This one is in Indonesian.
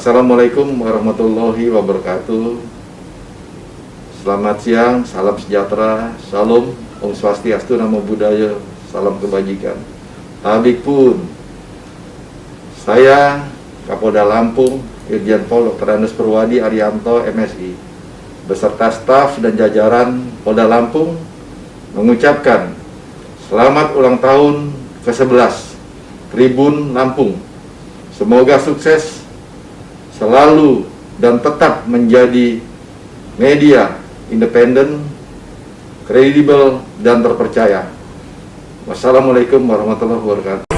Assalamualaikum warahmatullahi wabarakatuh. Selamat siang, salam sejahtera, salam, Om Swastiastu, Namo Buddhaya, salam kebajikan. Tabik pun, saya Kapolda Lampung, Irjen Pol Dr. Andes Purwadi Arianto, MSI, beserta staf dan jajaran Polda Lampung mengucapkan selamat ulang tahun ke-11 Tribun Lampung. Semoga sukses selalu dan tetap menjadi media independen, kredibel, dan terpercaya. Wassalamualaikum warahmatullahi wabarakatuh.